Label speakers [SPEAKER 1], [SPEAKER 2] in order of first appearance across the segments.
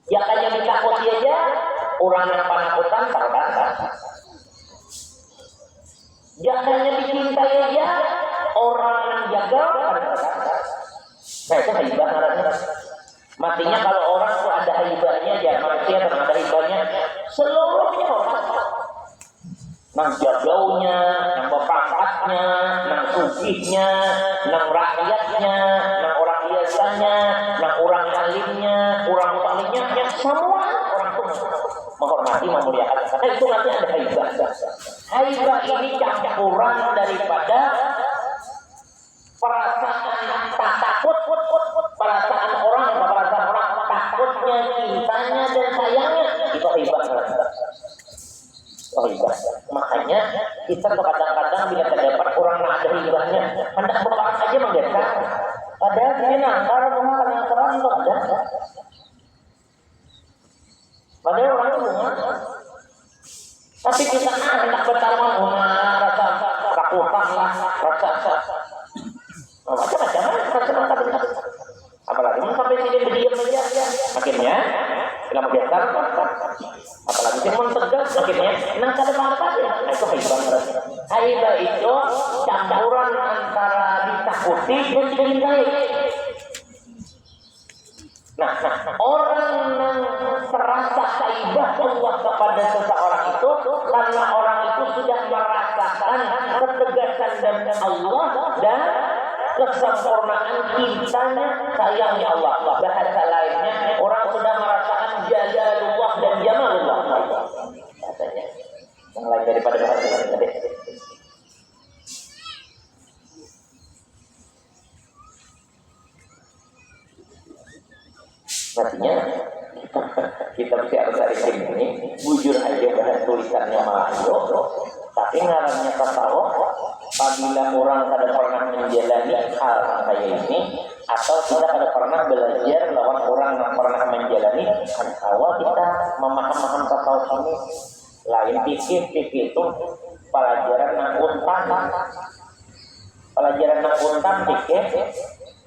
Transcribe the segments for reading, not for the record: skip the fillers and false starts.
[SPEAKER 1] Jangan ditakuti aja, orang yang panakutan sahabat. Jangan dicintai aja, orang yang jaga. Nah itu haibah namanya. Matinya kalau orang tuh ada haibahnya ya, manusia yang ada haibahnya seluruhnya orang. Nang jagaunya, nang bapaknya, nang sugihnya, nang rakyatnya, nang orang biasanya, nang orang alimnya, orang paliknya, semua orang itu menghormati, memuliakan. Nah itu nanti ada haibah. Haibah ini campuran daripada perasaan tak takut, perasaan orang takutnya, cintanya dan sayangnya itu haibah. Oh iya, makanya kita kadang-kadang bila terdapat orang yang ada hibahnya, hendak berpakat aja mendekat. Padahal dia nangkar rumah yang terang itu ada. Padahal orang itu bunga. Tapi kita hendak bertarung rumah, rasa rakutan lah, rasa macam-macam. Apalagi sampai sini berdiam aja, akhirnya tidak biasa. Apalagi cuma tegas akhirnya nang kada apa ya. Itu haibah. Haibah itu campuran antara ditakuti dan dicintai. Nah, orang yang terasa haibah Allah kepada seseorang itu karena orang itu sudah merasakan ketegasan dan Allah dan kesempurnaan cintanya, sayangnya Allah. Bahasa lainnya orang sudah merasakan jalalullah dan jamalullah. Katanya yang lain daripada bahasa lain tadi. Artinya kita mesti harus cari ini bujur aja bahasa tulisannya Malayo, tapi ngarannya tasawuf. Apabila orang kada pernah menjalani hal kayak ini, atau kita kada pernah belajar lawan orang yang pernah menjalani, awal kita memaham tasawuf ini lain fikih itu pelajaran nang untan fikih.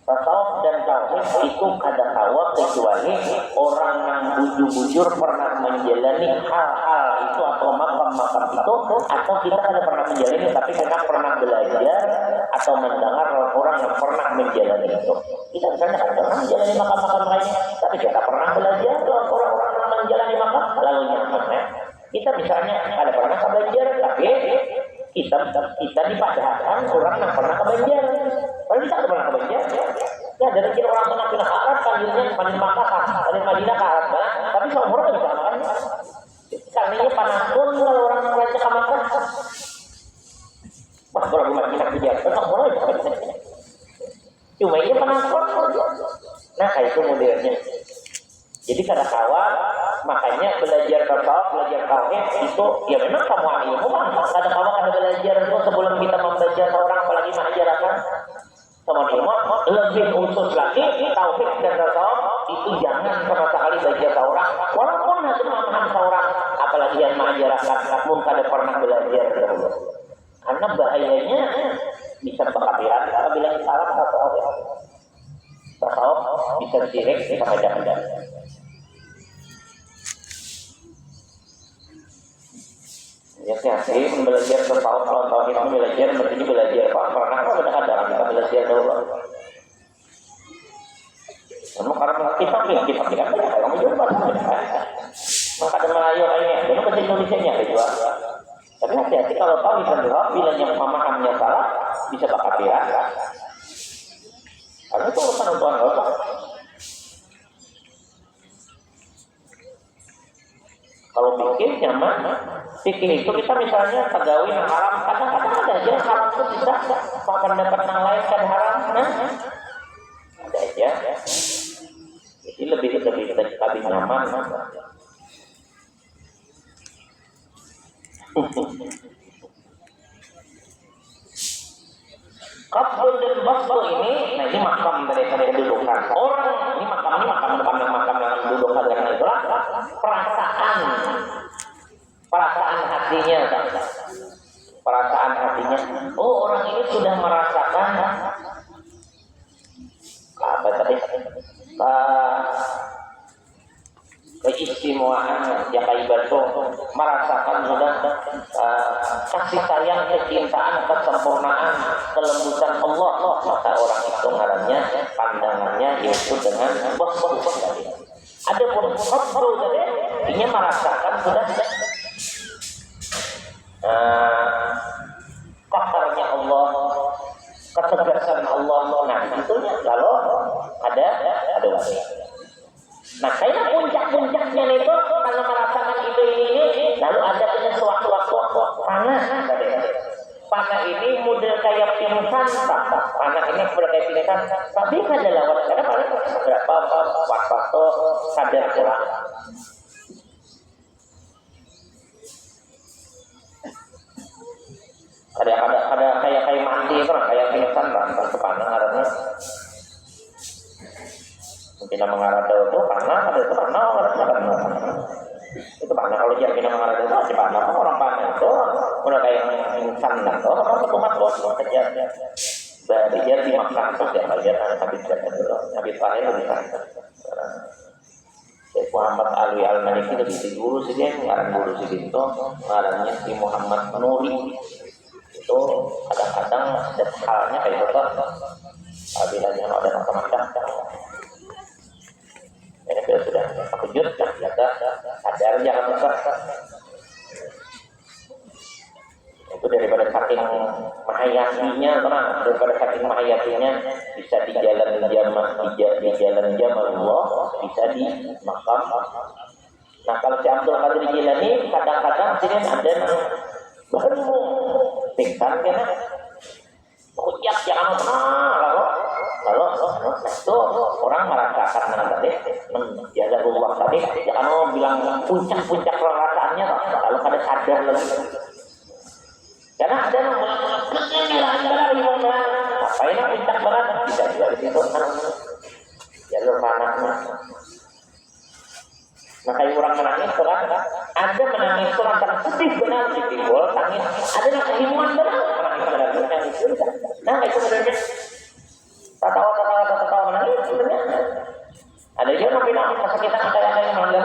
[SPEAKER 1] Tasawuf dan tauhid itu kada tahu kecuali orang yang bujur-bujur pernah menjalani hal-hal itu atau makam-makam itu, atau kita kada pernah menjalani tapi kita pernah belajar atau mendengar orang yang pernah menjalani itu. Kita misalnya kada pernah menjalani makam-makam lainnya, tapi kita pernah belajar orang-orang yang menjalani makam lalu nyaman. Kita misalnya kada pernah belajar tapi kita dipadahkan orang yang pernah kebanjar. Kalau kita pernah kebanjar, ya dari kira orang pindah ke Arab, panggilnya Madinah Makkah, dari Madinah ke Arab, tapi seumur kan bisa makan. Karena ini panas pun kalau orang yang baca ke Makkah, wah kalau Madinah ke Jakarta, seumur bisa makan. Cuma ini panas pun. Nah kayak itu modelnya. Jadi kada kawal, makanya belajar tasawuf, belajar tauhid itu ya memang kamu ilmu kan. Kada kawal kada belajar itu sebelum kita membaca seorang apalagi mengajarkan sama ilmu lebih khusus lagi tauhid dan tasawuf itu jangan sama sekali belajar seorang walaupun nanti memaham seorang apalagi yang mengajarkan namun kada pernah belajar dahulu. Karena bahayanya bisa berkabiran apabila kita salah tasawuf bisa direk sama jangan. Ya sih, belajar tasawuf kalau tauhid itu belajar berarti belajar pernah apa kadang kita belajar dulu. Karena kita tidak kalau menjual maka ada Melayu kayaknya, dan bahasa Indonesia-nya dijual. Tapi hati-hati kalau tahu bisa jawab bila yang pemahamannya salah bisa berkabiran. Karena itu urusan Tuhan Allah. Kalau pikir nyaman, pikir itu kita misalnya pegawai yang haram, kadang-kadang ada aja haram itu bisa makan dapat yang lain kan haram, ada aja. Jadi lebih nyaman. Qabdul dan basdul ini, nah ini makam dari kedudukan orang. Ini makam yang kedudukan dengan itulah perasaan hatinya. Oh orang ini sudah merasakan apa tadi? keistimewaan Jakaibato merasakan sudah kasih sayang, kecintaan, kesempurnaan, kelembutan Allah, maka orang itu ngarannya pandangannya yaitu dengan bos-bos tadi. Adapun qabdu tadi ini merasakan sudah qaharnya Allah, ketegasan Allah. Nah, tentunya kalau ada wali. Nah, saya puncak-puncaknya itu karena merasakan itu ini, lalu ada punya sewaktu-waktu panas. Panah ini model kayak pingsan, panah ini model kayak pingsan. Tapi ada lawan, karena paling berapa waktu sadar kurang. Ada kayak mati itu, kayak pingsan, panah arahnya. Mungkin mengarah itu panah, ada itu panah, itu panah. Kalau dia pindah mengarah itu masih panah. Orang panah itu udah kayak insan itu orang kumat bos saja. Dia dimakan terus ya bagian habis dulu. Habis saya lebih santai. Syekh Muhammad Alwi Al-Maliki itu di guru sih dia ngarang guru sih itu ngarangnya si Muhammad Nuri. Itu kadang-kadang ada halnya kayak gitu. Apabila ada macam-macam. Ini sudah terkejut dan jaga sadar jangan besar. Itu daripada saking mahayatinya, daripada saking mahayatinya bisa di jalan jamaah Allah, bisa di makam. Nah kalau si Abdul Qadir Jilani kadang-kadang sini ada baru pingsan kena ucap jangan lalu itu orang merasakan tadi menjaga Allah tadi jangan bilang puncak perasaannya lalu pada sadar lagi karena ada yang apa ini puncak berat tidak juga di situ jalur panahnya. Maka orang menangis surat ada menangis surat sedih benar ditimbul tangis ada yang kehimuan benar menangis benar. Nah itu sebenarnya tertawa menangis sebenarnya ada juga yang bilang kesakitan kayak menangis.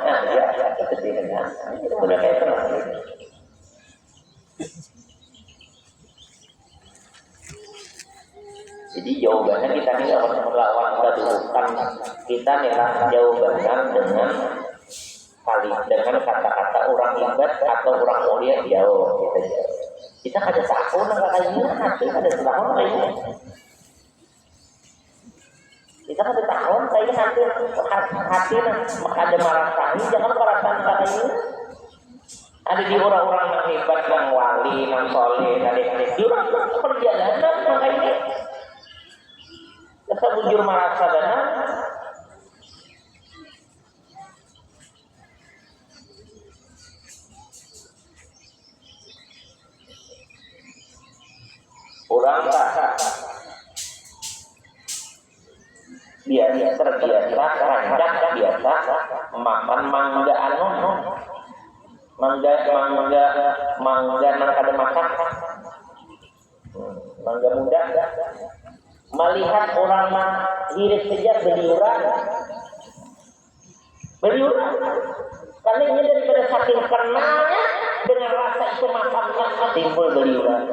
[SPEAKER 1] Nah dia sedih benar itu udah kayak tenang. Jadi jawabannya kita nih harus melawan kedudukan kita nih jawabannya dengan kata-kata orang hebat atau orang mulia jauh kita ada tahu nggak kayak gini hati ada tahu kayak gini kita ada tahu kayak hati maka ada merasakan jangan merasakan kayak gini ada di orang-orang yang hebat yang wali yang soleh tadi di orang perjalanan kayak gini kita bujur merasa benar orang tak biasa terbiasa ranjak biasa makan mangga mangga nang kada masak mangga muda melihat orang hidup saja beliuran karena ini daripada saking kenalnya dengan rasa itu makamnya timbul beliuran.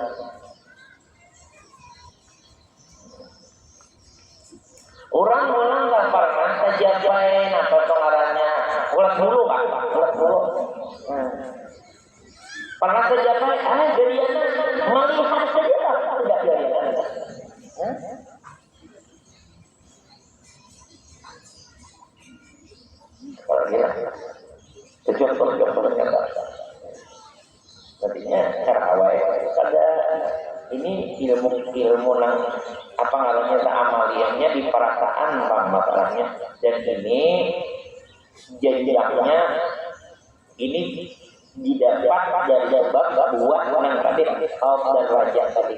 [SPEAKER 1] Orang nggak pernah sejabain apa pengarahnya ulat bulu kan pernah sejabain jadinya melihat saja tidak jadian sejauh kata artinya karawai pada ini ilmu nang apa namanya amaliannya di perasaan bang masalahnya dan ini jenjangnya ini didapat dari bab buah nang tadi Khauf dan Raja tadi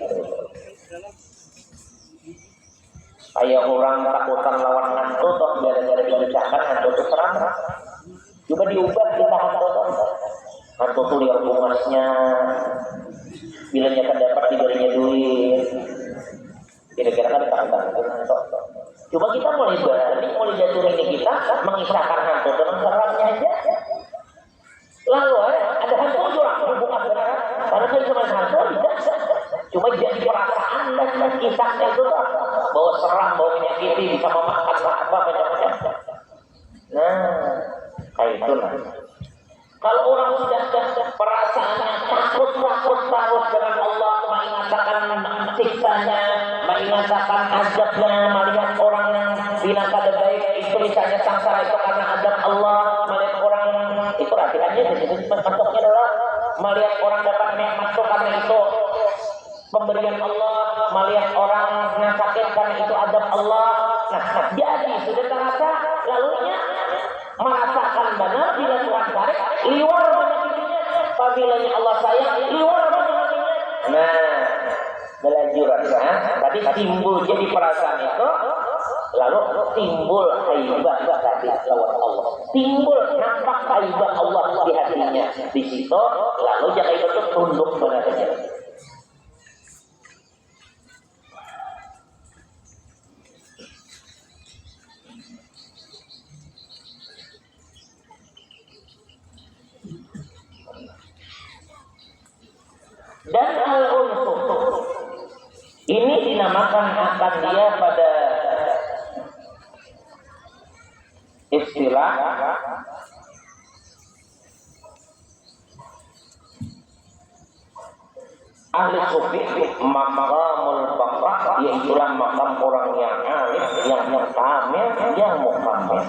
[SPEAKER 1] kayak orang takutan lawan hantu toh gara-gara dibicarakan hantu itu serang coba diubah kita hantu tuh lihat bungasnya bilangnya kan dapat diberinya duit kira-kira kan takutan coba kita mulai jatuh ini kita mengisahkan hantu dengan serangnya Cuma jadi perasaan dan kisahnya itu tuh bawa serang, bawa menyakiti, bisa memakan apa macam-macam. Nah, kayak itu lah. Kalau orang sudah perasaannya takut terus dengan Allah, mengingatkan siksanya, mengingatkan azabnya, melihat orang yang binasa baik itu misalnya sangsara itu karena azab Allah, melihat orang itu perhatiannya jadi bentuknya adalah melihat orang dapat nikmat itu karena itu pemberian Allah, melihat orang yang sakit karena itu azab Allah. Nah, jadi sudah terasa lalunya merasakan benar bila Tuhan tarik liwar menyakitinya, apabila Allah sayang liwar menyakitinya. Nah, belajuran tadi timbul jadi perasaan itu, lalu timbul haibah tadi lawan Allah, timbul nampak haibah Allah di hatinya. Di situ lalu jangan itu tunduk benarnya. Dan al-unsur ini dinamakan akan dia pada istilah ahli sufi maqamul baqa, yaitulah makam orang yang alim, yang kamil, yang mukamil.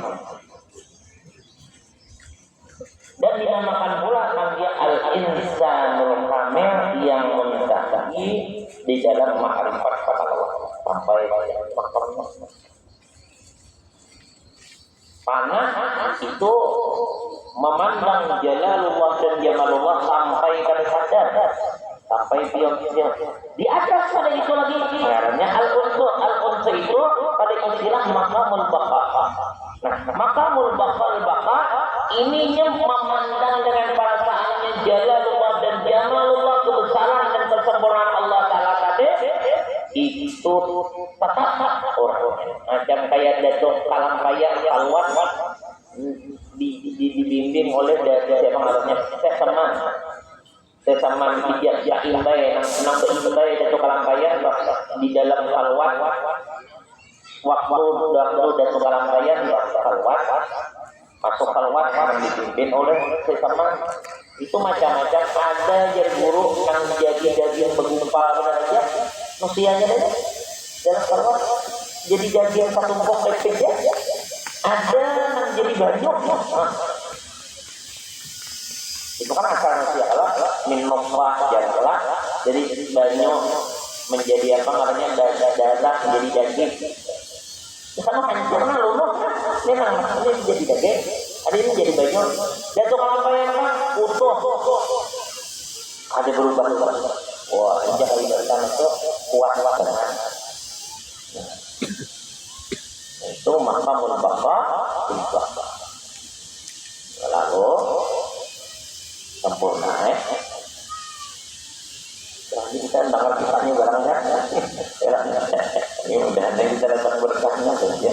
[SPEAKER 1] Dan dinamakan pula kan dia al-insanul kamil, yang mendaki di dalam ma'rifat kepada Allah sampai makamnya. Panas itu memandang jalalullah dan jamalullah sampai kada sadar, sampai pion-pion di atas pada itu lagi. Karena al-unsur itu pada istilah maqamul baqa. Nah, maqamul baqa ininya memandang dengan perasaannya jalalullah dan jamalullah, kebesaran dan kesempurnaan Allah Ta'ala tadi itu tetap orang macam kayak datuk kalam kaya alwan dibimbing oleh dari pengaruhnya sesaman bijak yakin baik nang baik datuk kalam kaya di dalam kalwat waktu datuk kalam kaya di kalwat masuk kalwat yang dipimpin oleh sesama itu macam-macam. Ada yang guru yang jadi bergumpal saja nusianya deh dalam kalwat jadi yang satu pok lepek ya. Ada yang jadi banyak itu kan asal nusia Allah min nutfah janlah, jadi banyak menjadi apa namanya darah menjadi daging. Sama hancurnya lumut, memang ini jadi daging, ada ini jadi banyak. Dan tuh kalau kalian kan utuh, ada berubah-ubah. Wah, jangan ibaratkan itu kuat-kuat dengan. Itu maqamul baqa. Lalu sempurna Jadi kita dengar kisahnya barangnya. Ini udah ada kita dapat berkahnya saja.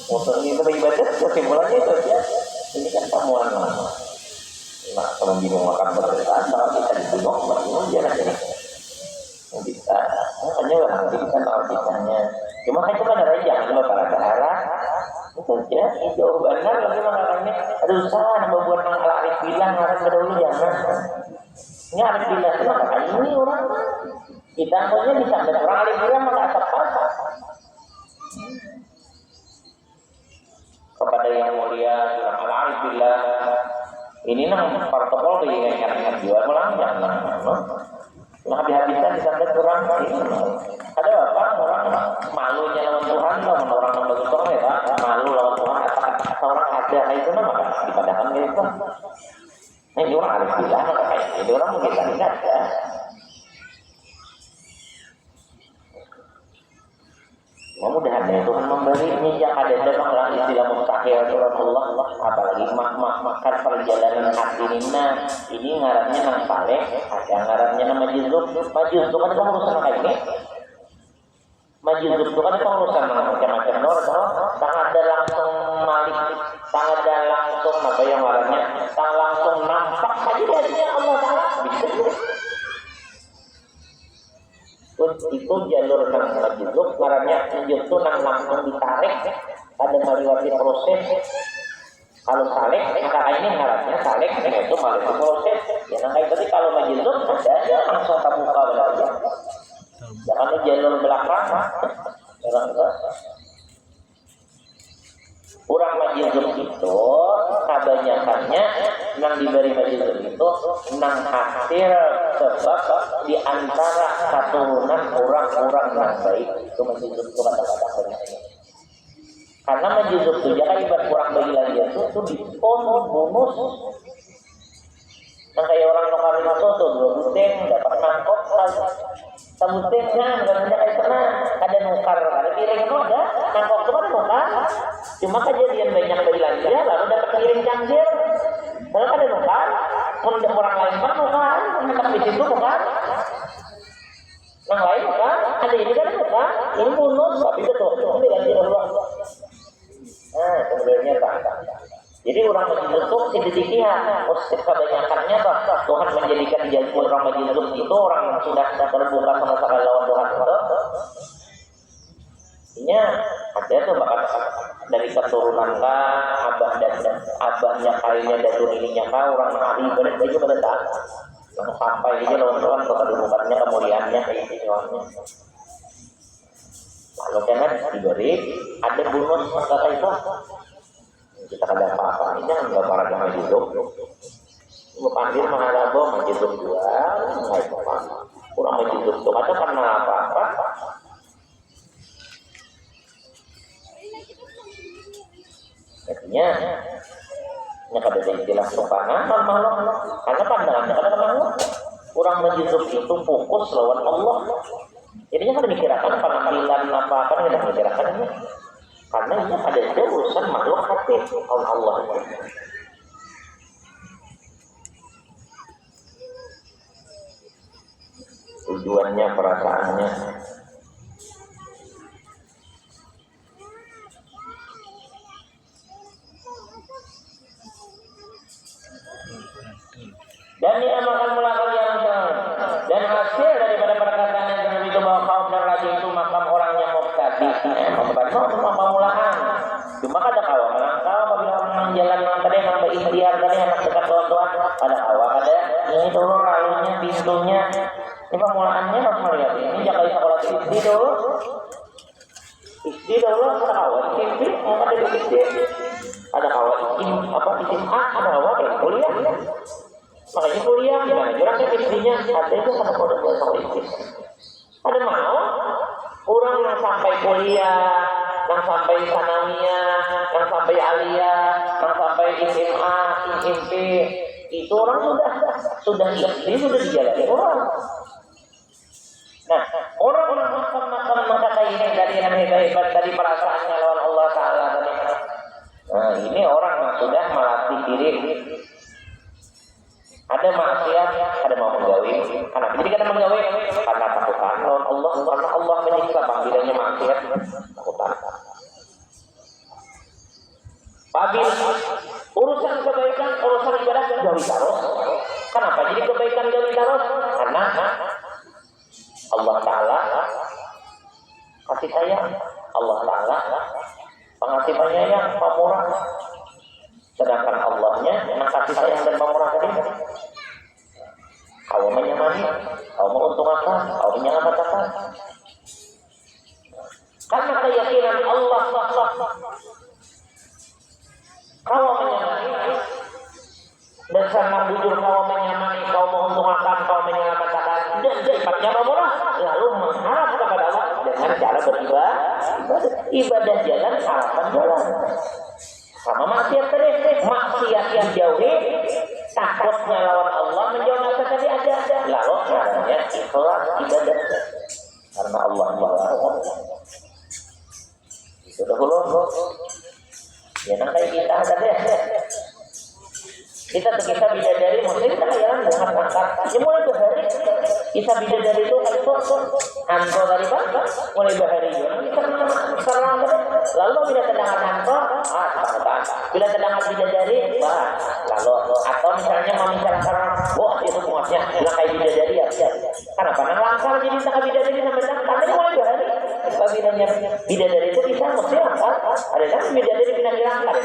[SPEAKER 1] Motor ini itu ibadah, kesimpulannya itu saja. Ini kan pamuan. Nah, kalau bingung makan berkah, kalau kita dibunuh, bingung dia nanti. Bisa, makanya nanti kita tahu kisahnya. Cuma kan cuma ada jangan cuma para sahara. Itu saja, jauh benar lagi mengatakannya. Ada usaha membuat orang Arif bilang orang berdahulu jangan. Ini Arif bilang kenapa ini orang kita punya bisa orang Arif bilang maka tepat kepada yang mulia orang Arif bilang ini nang protokol yang jual pulang jangan. Nah, habis-habisan disampai kurang ada apa orang malunya lawan Tuhan lawan orang yang bagus orang ya malu lawan Tuhan kata orang ada itu maka dipadakan gitu. Ini orang harus bilang kayak ini orang mungkin ingat ya. Mudah-mudahan Tuhan memberi ini yang ada dalam istilah mustahil Tuhan Allah, apalagi makan perjalanan hati ini ngarannya nang saleh, ada ngarannya nama majuzub kan itu urusan kayak ini. Majuzub itu kan itu urusan macam-macam tak ada langsung malik, tak ada langsung apa yang ngarannya, tak langsung nampak saja dia Allah Taala bisa. itu jalur nang majuzuk ngarannya majuzuk itu nang langsung ditarik ada melewati proses. Kalau salik maka ini ngarannya salik itu melewati proses ya nang berarti kalau majuzuk ada langsung terbuka aja jangan jalur belakang kurang majuzuk itu kebanyakannya nang diberi majuzuk itu nang hasil sebab di antara keturunan orang-orang yang baik itu majuzuk itu kata-kata banyak karena majuzuk itu jangan ibarat kurang bagi lagi itu dipon bonus nah kayak orang lokal itu tuh 2 buteng dapat mangkok sebutnya nggak kayak pernah ada nukar ada piring itu ada mangkok itu kan nukar cuma kejadian banyak belanja lalu dapat piring cangkir lalu ada nukar kalau orang lain kan nukar menangkap di situ bukan yang lain bukan ada ini kan bukan ini bonus tapi itu tuh belanja dulu nah sebenarnya tak jadi orang majuzuk sedikit kebanyakannya Tuhan menjadikan jalur orang majuzuk itu orang yang sudah terbuka sama sekali lawan Tuhan itu. Ini ada tuh bahkan dari keturunan abah dan abahnya kayaknya dan ininya orang ahli benar itu benar sampai aja lawan Tuhan kedudukannya kemuliaannya kayak gitu. Lalu jangan diberi ada bonus kata itu. Kita kada apa-apa ini kan enggak para majuzuk panggil menghadap majuzuk dua enggak apa kurang majuzuk itu ada karena apa-apa artinya kada ada istilah subhana makhluk karena pandangannya kada makhluk kurang majuzuk itu fokus lawan Allah jadinya kada mikirkan penampilan apa-apa kada mikirkan ini karena ini ada urusan makhluk hati oleh Allah. Tujuannya, perasaannya. Dan dinamakan melakukan yang dan hasil daripada perkataan yang itu bahwa kaum dan raja itu makam orang yang mubtadi pemulahan cuma ada kawan melangkah apabila orang jalan tadi yang berikhtiar tadi anak dekat Tuhan ada kawan ada ini dulu rayunya pintunya ini pemulaannya harus melihat ini jangan sekolah istri dulu ada kawan istri ada di istri ada kawan apa istri ada kawan kuliah makanya kuliah gimana jurang saya istrinya ada itu sama kode sama istri ada mau orang yang sampai kuliah yang sampai sanawiyah yang sampai aliyah yang sampai SMA SMP itu orang sudah istri sudah dijalani orang nah orang-orang makan kayak ini dari yang hebat dari perasaannya lawan Allah Ta'ala nah ini orang yang sudah melatih diri ada maksiat, ada mau menggawi. Karena jadi kita menggawi karena takutan lawan Allah, karena Allah menyiksa panggilannya maksiat, takutan. Babil urusan kebaikan, urusan ibadah gawi terus. Kenapa? Jadi kebaikan gawi terus karena Allah Taala kasih sayang, Allah Taala pengasih penyayang, pemurah. Sedangkan Allahnya yang kasih sayang dan pemurah tadi kau menyamai, kau menguntungkan, kau menyelamatkan karena keyakinan Allah kau menyamai dan sama bujur kau menyamai, kau menguntungkan, kau menyelamatkan dan sifatnya pemurah lalu mengharap kepada Allah dengan cara beribadah jalan harapan jalan sama maksiat tadi, maksiat yang jauhi takutnya lawan Allah menjauh masa tadi ada lalu caranya ikhlas ibadah karena Allah itu dahulu ya nanti kita ada deh kita bidadari muslim kan ya dengan angkat ya mulai berhari kita bidadari itu anto dari bangsa mulai berhari serang lalu bila terdengar anto bila terdengar bidadari lalu atau misalnya wah itu puasnya bilang kayak bidadari ya kenapa nang langkah jadi tak bidadari sampai tadi bidadarinya. Bidadari itu bisa mesti angkat. Ada kan bidadari kena hilang ada.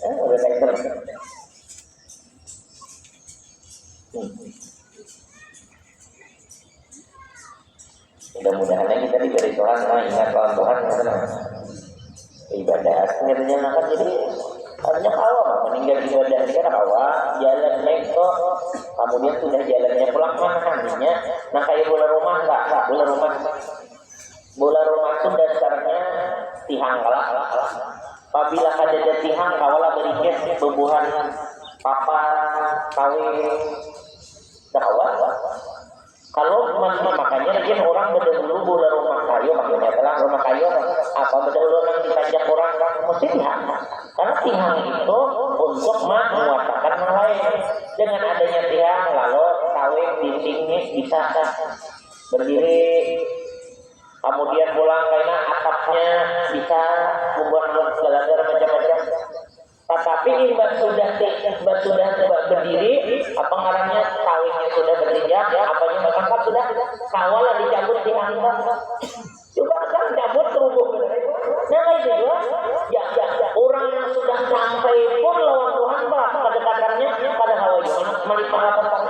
[SPEAKER 1] Udah kayak mudah-mudahan kita diberi Tuhan, ingat lawan Tuhan, ibadah akhirnya akan jadi artinya kawa, meninggal ibadah ini kan kawa, jalan neko, kemudian sudah jalannya pulang mana hanya, nah kayak bola rumah enggak, bola rumah itu dasarnya tihang kalah, apabila ada tihang kawalah berikes bebuhan papa kawin kawa. Kalau makanya lagi orang berdahulu bola rumah kayu, makanya adalah rumah kayu apa berdahulu yang ditajak orang mesti tihang, karena tihang itu untuk menguatkan yang lain. Dengan adanya tihang lalu kawin dindingnya bisa berdiri, kemudian pulang karena atapnya bisa membuat segala macam-macam. Tetapi imbas sudah berdiri, apa ngarannya kawinnya sudah berinjak, apanya angkat sudah kawal dicabut di angkat. Coba kan cabut terhubung. Nah itu juga, ya orang yang sudah sampai pun lawan Tuhan berapa kedekatannya pada hawa mana melakukan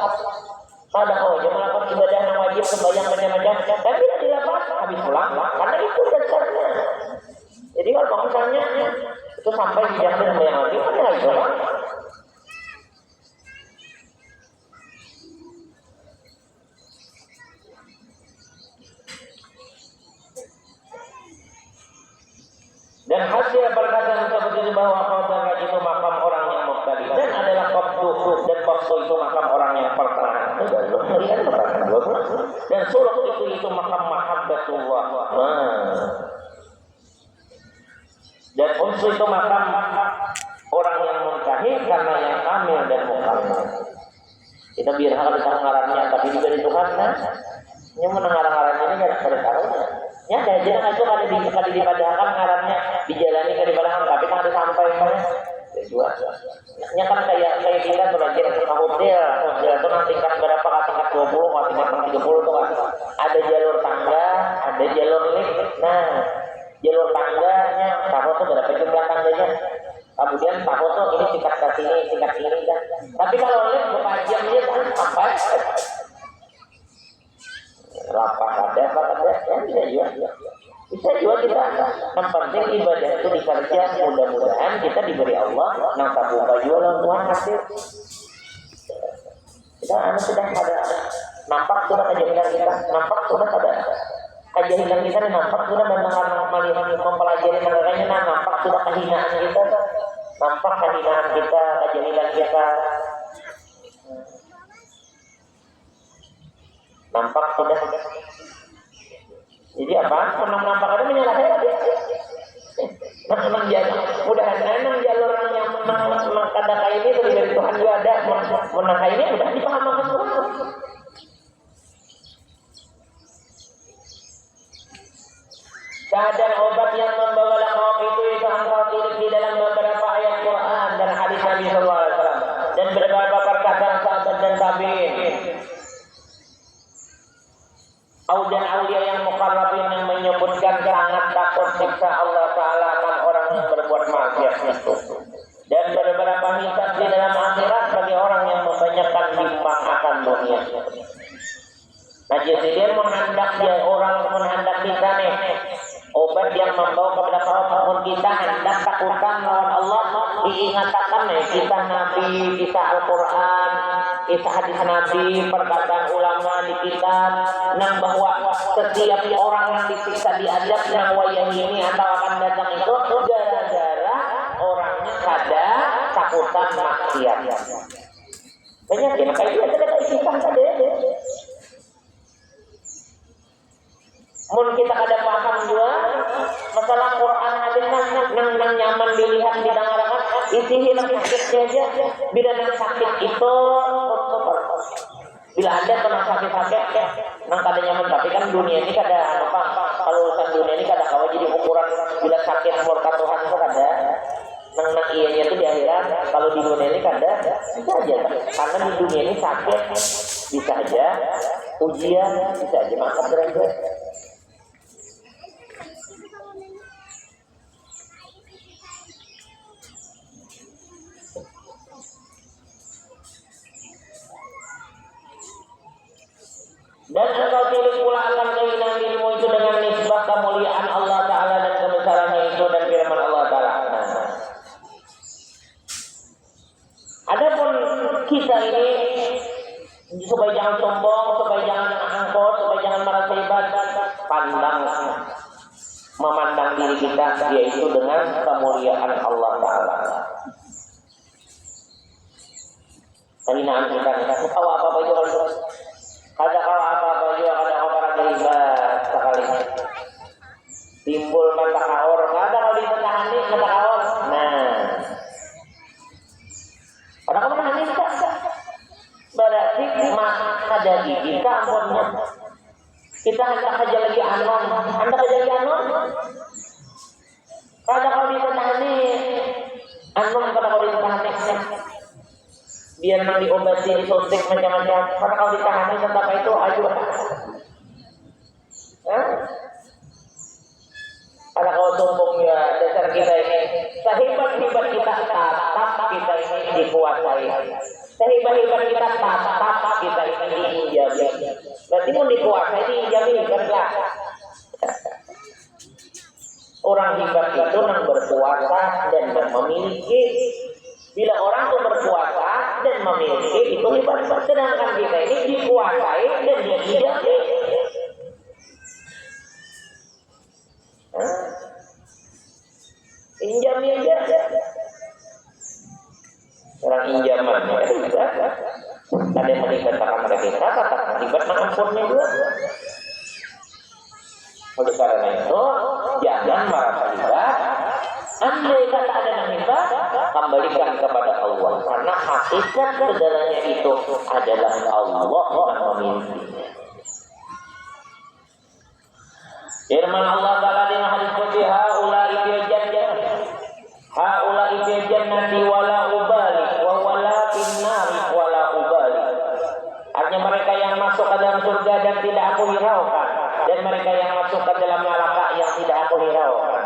[SPEAKER 1] pada hawa melakukan ibadah yang wajib sembahyang macam-macam, tapi tidak dilakukan habis pulang, karena itu dasarnya. Jadi kalau misalnya itu sampai di jam yang lagi ada lagi orang. Dan hasil perkataan seperti itu bahwa qadah itu makam orang yang mubtadi dan adalah qabdu, dan qabdu itu makam orang yang pertengahan. Dan suluk itu makam mahabbatullah. Dan unsur itu makam orang yang muntahi karena yang kamil dan mukamil. Kita biarkan kita ngarannya, tapi juga di Tuhan kan. Ini mendengar-ngarannya ini gak ada taruhnya. Ya, saya jangan itu kali dipadakan ngarannya dijalani ke dipadakan, tapi kan ada sampai ya kan kayak kita belajar ke hotel itu nanti tingkat berapa, tingkat 20, tingkat 30 tuh kan. Ada jalur tangga, ada jalur lift. Nah, jalur tangganya tahu tuh berapa jumlah tangganya, kemudian tahu tuh ini tingkat ke sini kan. Tapi kalau lift bukan jamnya kan sampai lapak ada ya bisa juga kita. Yang penting ibadah itu dikerja, mudah-mudahan kita diberi Allah nang tabuka jualan Tuhan hasil. Kita sudah ada nampak sudah kejahilan kita, nampak sudah ada kejahilan kita, nampak sudah mendengar mempelajari negaranya, nampak sudah kehinaan kita, nampak kehinaan kita, kejahilan kita, nampak sudah. Jadi apa? Nampak ada menyalahkan dia. Memang jalur, mudah-mudahan jalur yang memang kadang ini dari Tuhan juga ada. Menang ini mudah dipahami semua. Keadaan obat yang membawa laknat itu engkau tulis di dalam beberapa ayat Quran dan hadis Nabi SAW dan beberapa perkataan sahabat dan tabi'in. Dan aulia yang mukarrabin yang menyebutkan sangat takut siksa Allah Ta'ala akan orang yang berbuat maksiat itu. Dan beberapa hisab di dalam akhirat bagi orang yang membanyakkan limpah akan dunia. Nah jadi dia menghendak orang menghendak kita nih obat yang membawa kepada kaum kita hendak takutkan lawan Allah, diingatkan nih kisah Nabi, kisah Al-Quran, kisah hadis Nabi, perkataan ulama di kitab, nang bahwa setiap orang yang disiksa diadab nang wayang ini atau akan datang itu gara-gara orangnya kada takutan maksiat. Banyak yang kayak dia ada kisah tadi. Mun kita kada paham juga masalah Quran hadis nang nyaman dilihat didengarkan isi hilang sakitnya aja. Bila nang sakit itu bila ada pernah sakit nang kada nyaman, tapi kan dunia ini kada apa, kalau urusan dunia ini kada kawa jadi ukuran bila sakit murka Tuhan itu kada nang ianya itu di akhirat. Kalau di dunia ini kada itu aja, karena di dunia ini sakit bisa aja ujian, bisa aja mangkat derajat. Dan engkau pilih pula akan keinginan dirimu itu dengan nisbah kemuliaan Allah Ta'ala dan kebesarannya itu dan firman Allah Ta'ala. Nah, adapun kita ini supaya jangan sombong, supaya jangan angkot, supaya jangan merasa hebat, pandang memandang diri kita yaitu dengan kemuliaan Allah Ta'ala. Kehinaan kita tahu apa itu kalau apa juga kadang orang hebat sekali timbul mata kaor, ada kalau ditahani mata kaor. Nah, orang kamu menangis tak? Berarti maka jadi kita ampun kita hendak aja lagi anon, hendak aja lagi anon. Kalau ditahani anon, kalau ditahani biar nanti diobati, disuntik macam-macam. Karena kalau ditahani tetap itu aja. Karena kalau sombong ya dasar kita ini, sehebat-hebat kita tatap kita ini dikuasai. Sehebat-hebat kita tatap kita ini diinjami. Berarti mau dikuasai diinjami kan? Orang hebat itu yang berkuasa dan memiliki. Bila orang itu berkuasa dan memiliki itu hebat. Sedangkan kita ini dikuasai dan diinjami. Injami aja. Orang injaman ya. Ada yang meningkatkan mereka katakan hebat mengampunnya juga. Oleh karena itu jangan merasa hebat. Andai kata ada yang hebat, kembalikan kepada Allah. Karena hakikat segalanya itu adalah Allah yang memilikinya. Firman Allah Ta'ala di hadis qudsi haula'i fil jannati wala ubali wa wala finnari wala ubali. Artinya mereka yang masuk ke dalam surga dan tidak aku hiraukan, dan mereka yang masuk ke dalam neraka yang tidak aku hiraukan.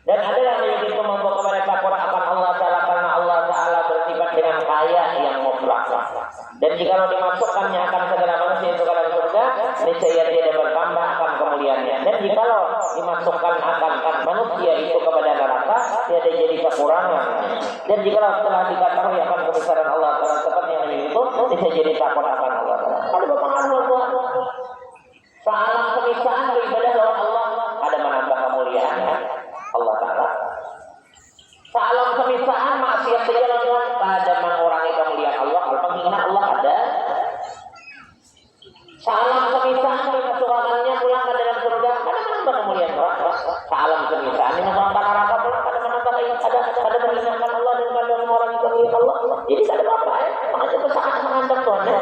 [SPEAKER 1] Dan ada yang begitu membawa kepada takwa akan Allah Ta'ala karena Allah Ta'ala bersifat dengan kaya yang mutlak. Dan jika dimasukkannya akan segala manusia itu ke dalam surga, niscaya dia bertambah akan kemuliaannya. Dan jika dimasukkan akan manusia itu kepada neraka, tiada jadi kekurangan. Dan jika telah diketahui akan kebesaran Allah Ta'ala seperti yang itu, niscaya jadi takwa akan Allah Ta'ala. Ada berpengaruh buat sealam penistaan beribadah lawan Allah, ada menambah kemuliaan Allah Ta'ala. Sealam penistaan maksiat saja lawan ada mengurangi kemuliaan Allah. Kalau penghina Allah ada. Salam kemisaan dari kesurangannya pulang ke dalam surga, ada menambah kemuliaan Allah. Salam kemisaan ini masuk neraka pulang ada menambah ada menghinakan Allah dan pada mengurangi kemuliaan Allah. Jadi tidak ada apa-apa ya. Makanya pesanan mengandang Tuhan ya.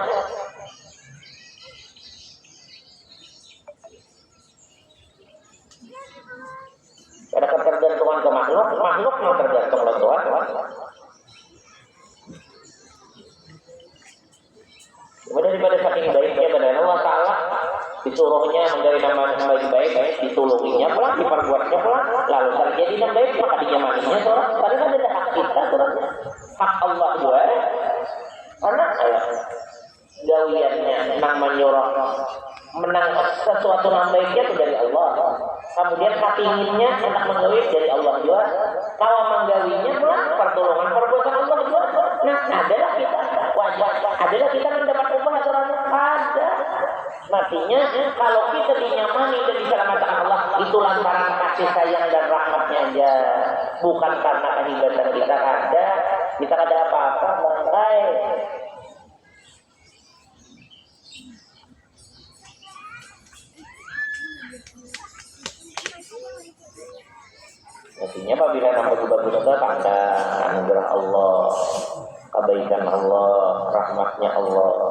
[SPEAKER 1] Ada ketergantungan ke makhluk yang tergantung oleh Tuhan. Daripada saking baiknya badan Allah Ta'ala, disuruhnya menjadi nama yang baik-baik, ditulunginya pulang, diperbuatnya pulang, lalu terjadi yang baik, maka dinyamaninya seorang. Tadi kan ada hak kita seorangnya, hak Allah juga. Karena gawiannya nang menyuruh menang sesuatu yang baiknya itu dari Allah. Kemudian hatinya hendak menggawi dari Allah juga. Kalau menggawinya pulang, pertolongan perbuatan Allah juga. Nah, adalah kita wajib, adalah kita mendapat upah aturannya ada. Matinya kalau kita dinyamani dan diselamatkan Allah itu lantaran kasih sayang dan rahmatnya aja, bukan karena kehebatan kita ada. Kita ada apa-apa bangkai. Artinya apabila nampak bagus itu tanda anugerah Allah, kebaikan Allah, rahmatnya Allah.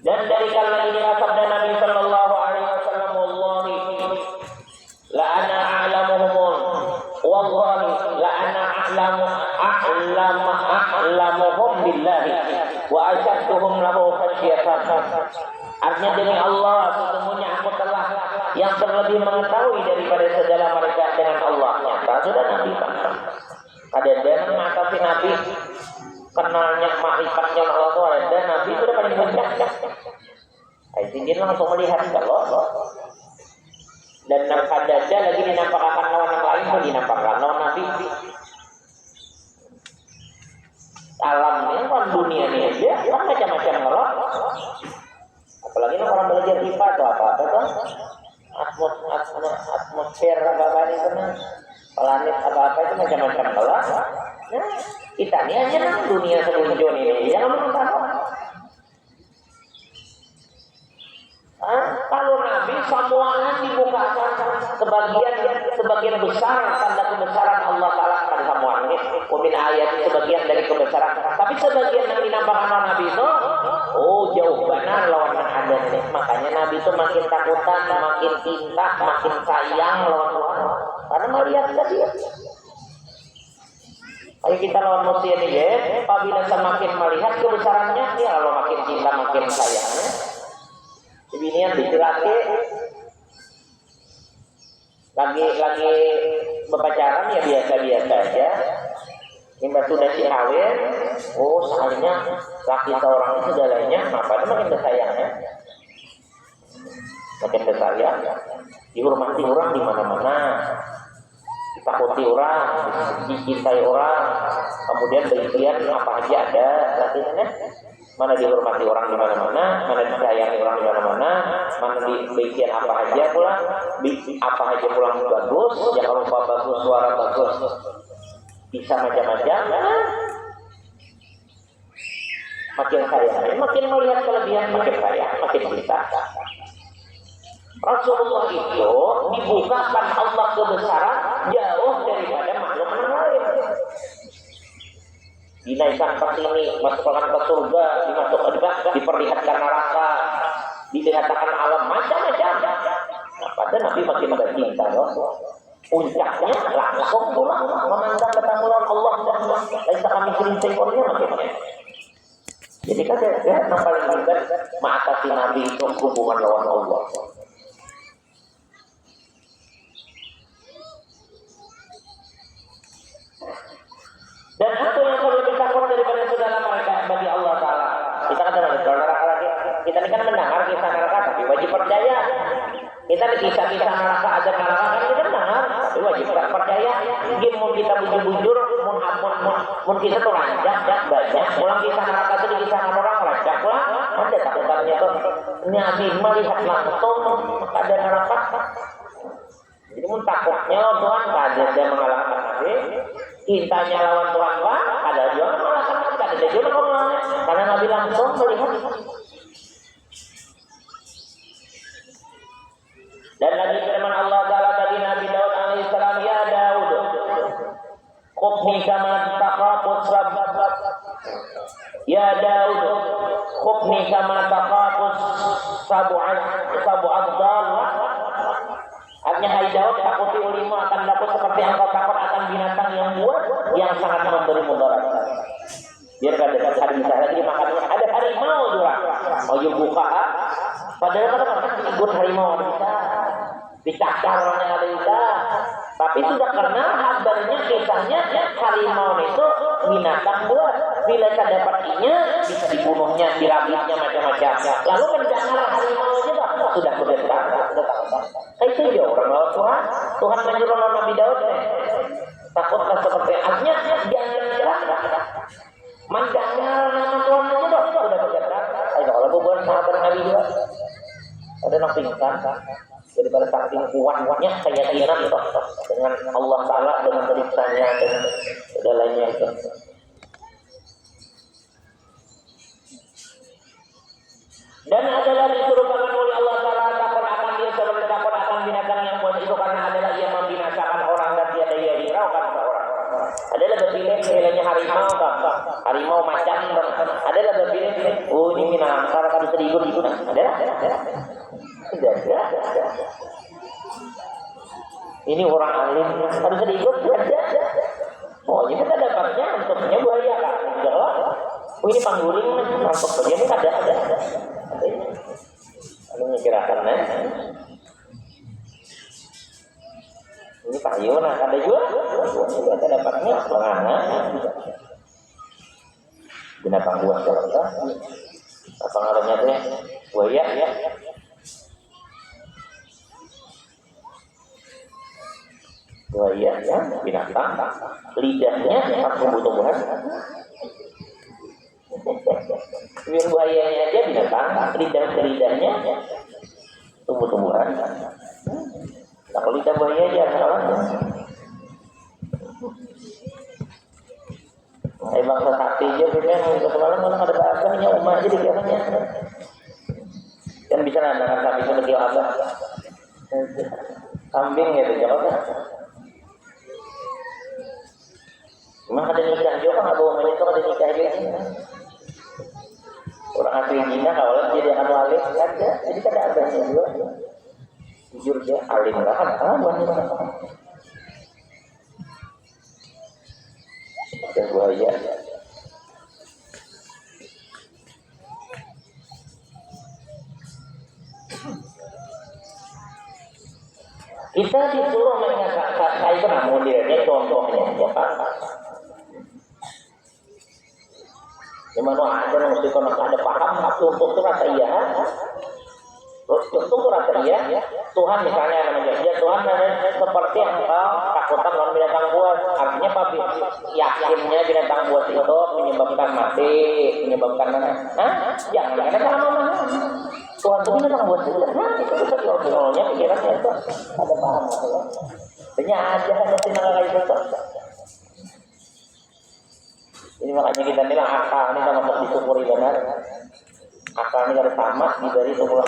[SPEAKER 1] Dan dari kalimat ini sabda Nabi Sallallahu Alaihi Wasallam, wallahi la ana a'lamuhum, wallahi la ana a'lamuhum billahi. wa asyadduhum lahu khasyatan. Artinya demi Allah, sesungguhnya aku telah yang terlebih mengetahui daripada segala mereka dengan Allah. Nyata sudah Nabi Muhammad. Ada dan mengatasi Nabi kenalnya makrifatnya Allah itu ada Nabi sudah paling puncak. Dia langsung melihat kalau dan Dajjal lagi dinampakkan lawan yang lain pun dinampakkan lawan Nabi. Alam ini kan dunia ini aja kan macam-macam ngelok. Apalagi orang belajar IPA atau apa-apa tuh atmosfer apa-apa itu planet apa-apa itu macam-macam ngelok. Nah, kita ini aja dunia seluncur ini jangan tahu. Kalau Nabi semuanya dibukakan sebagian besar tanda kebesaran Allah Taala pada semuanya. Min ayat sebagian dari kebesaran. Tapi sebagian yang dinampakkan oleh Nabi itu, jauh benar lawan yang ada. Makanya Nabi itu makin takutan, makin cinta, makin sayang lawan Tuhan. Karena melihat tadi. Ayo kita lawan manusia ini ya. Apabila semakin melihat kebesarannya, ya Allah makin cinta, makin sayangnya. Binian dijelaskan lagi berpacaran ya biasa-biasa aja. Hingga sudah dikawin, soalnya laki seorang itu segalanya, apa itu makin bersayangnya, makin bersayang, dihormati orang di mana-mana, ditakuti orang, dicintai orang, kemudian bagian apa aja ada, artinya mana dihormati orang di mana-mana, mana disayangi orang di mana-mana, mana dibikin apa aja pulang, apa aja pulang bagus, jangan lupa bagus, suara bagus, bisa macam-macam, makin sayang, makin melihat kelebihan, makin sayang, makin cinta. Rasulullah itu dibukakan Allah kebesaran jauh daripada makhluk yang lain. Dinaikkan ke sini, masukkan ke surga, diperlihatkan neraka, dilihatkan alam macam-macam. Nah, pada Nabi makin bercinta, puncaknya langsung pulang memandang ketambulan Allah dan lain kami sering-seringnya makin. Jadi kan yang paling penting mengatasi Nabi itu hubungan lawan Allah. Dan itu yang lebih takut daripada segala mereka bagi Allah Ta'ala. Kita kata kalau neraka lagi, kita ini kan mendengar kisah neraka, tapi wajib percaya. Kita di kisah-kisah neraka ada neraka kan kita dengar, tapi wajib percaya. Mungkin mau kita bujur-bujur, mau kita tuh lanjak, banyak. Pulang kisah neraka itu di kisah orang lanjak pulang, ada takutannya tuh. Nabi melihat langsung ada neraka. Jadi pun takutnya Tuhan ada dia mengalahkan Nabi. Cintanya lawan Tuhan Pak, ada juga mengalahkan Nabi, ada juga mengalahkan. Karena Nabi langsung melihat. Dan lagi firman Allah Taala bagi Nabi Daud alaihissalam, ya Daud, khufni kama taqafus rabb. Ya Daud, khufni kama taqafus sabu'ad dhallah. Artinya hai Daud, takuti ulimu akan dapat seperti engkau takut akan binatang yang buas yang sangat memberi mudarat. Biar ada hari misalnya lagi makannya ada harimau juga. Mau buka, padahal kan ikut harimau bisa dicakar oleh bisa. Tapi sudah karena kabarnya kisahnya harimau itu binatang buas. Bila tak dapatinya bisa dibunuhnya, dirabitnya macam-macam. Lalu mendengar harimau aja sudah berdekat. Itu dia orang lawan Tuhan menyuruh Nabi Daud takutlah seperti artinya jangan nyerah. Mendengar nama Tuhan aja sudah berdekat. Kalau bukan sahabat Nabi juga ada nak pingsan daripada saking kuatnya keyakinan itu dengan Allah Taala, dengan periksanya dan segalanya itu. Dan adalah disuruhkan oleh Allah Taala takut akan dia sebagai takut akan binatang yang buas itu karena adalah ia membinasakan orang dan tiada ia hiraukan orang. Adalah berpilih nilainya harimau kan, harimau macan adalah berpilih ini minang antara kali seribu ada. Ini orang alim harus ikut saja. Oh, ini kita dapatnya untuknya buaya kan? Oh ini pangguling mantap saja ini ada. Lalu mengkirakan ini kayu nah ada juga kita dapatnya pelana binatang buas kalau apa ngaruhnya teh buaya ya buaya ya binatang lidahnya tumbuh-tumbuhan buayanya aja binatang lidahnya tumbuh-tumbuhan. Nah, kalau lidah buaya aja salah. Bangsa sakti aja sebenarnya semalam malah ada bahasanya umat jadi biasanya kan bisa nandangkan sapi sebagai abah kambing gitu jawabnya. Memang ada nikah juga kan abah umumnya itu ada nikah juga orang asli Cina kalau jadi akan wali aja jadi ada abahnya juga jujur dia alim lah kan wanita dan buaya. Kita disuruh mengingatkan saya pernah modelnya contohnya ya dimana ada mesti kalau ada paham untuk itu rasa iya untuk rasa iya Tuhan misalnya namanya ya Tuhan seperti engkau takutan lawan binatang buas artinya apa yakinnya binatang buas itu menyebabkan mati menyebabkan mana jangan ada sama Tuhan itu binatang buas itu itu bisa diobrolannya pikirannya itu ada paham hanya aja hanya tindakan itu ini makanya kita bilang akal ini sama untuk disyukuri benar akal ini harus sama dari semua.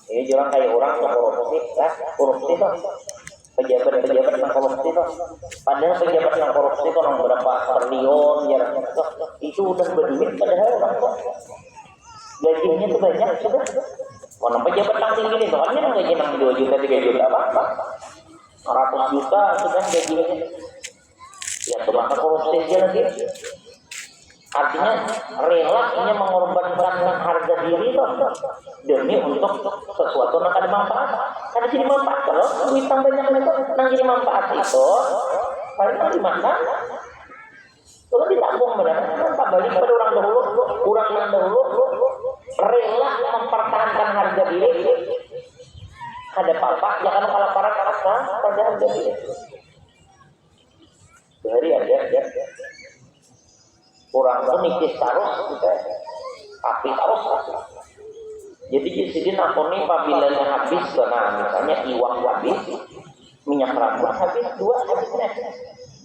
[SPEAKER 1] Ini orang kayak orang korupsi, korupsi itu pejabat yang korupsi itu, padahal pejabat yang korupsi itu orang berapa triliun, ya itu udah berduit padahal orang kok gajinya tuh banyak sudah. Orang pejabat yang tinggi ini, soalnya kan gaji 2 juta 3 juta apa? 100 juta sudah gajinya. Ya coba korupsi aja lagi. Artinya rela ini mengorbankan harga diri itu demi untuk sesuatu yang ada manfaat. Karena jadi manfaat kalau duit banyak itu yang jadi manfaat itu paling dimakan. Kalau ditabung benar, tak balik pada orang dahulu, orang yang dahulu rela mempertahankan harga diri. Ada apa-apa, jangan kalah para pada harga diri. Dari ada. Kurang tuh nikis terus tapi terus jadi di sini nakoni apabila habis karena misalnya iwak habis minyak rambut habis 2 habisnya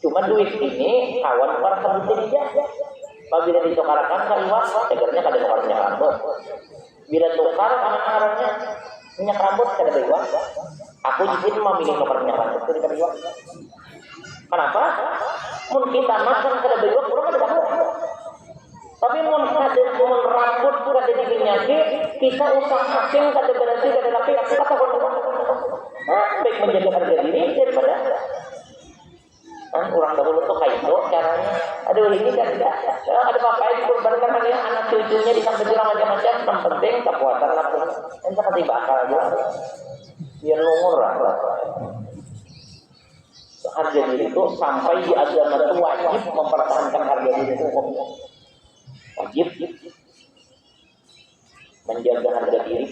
[SPEAKER 1] cuma duit ini kawan para sebut dia apabila ditukarakan ke iwak segernya kada tukar minyak rambut bila tukar karena minyak rambut kada iwak aku di sini memilih tukar minyak rambut itu kada iwak kenapa? Mun kita makan kada iwak kurang kada tahu tapi mun rambut kada diminyak kita usah asing kada berarti kada rapi kata baik menjaga harga diri daripada orang dahulu tuh kayak itu caranya aduh ini kan ada apa-apa itu berbareng ya anak cucunya disampetin macam-macam yang penting kepuasan nafsu ente kan tiba akal aja biar lumur lah harga diri itu sampai di agama itu wajib mempertahankan harga diri itu wajib menjaga harga diri.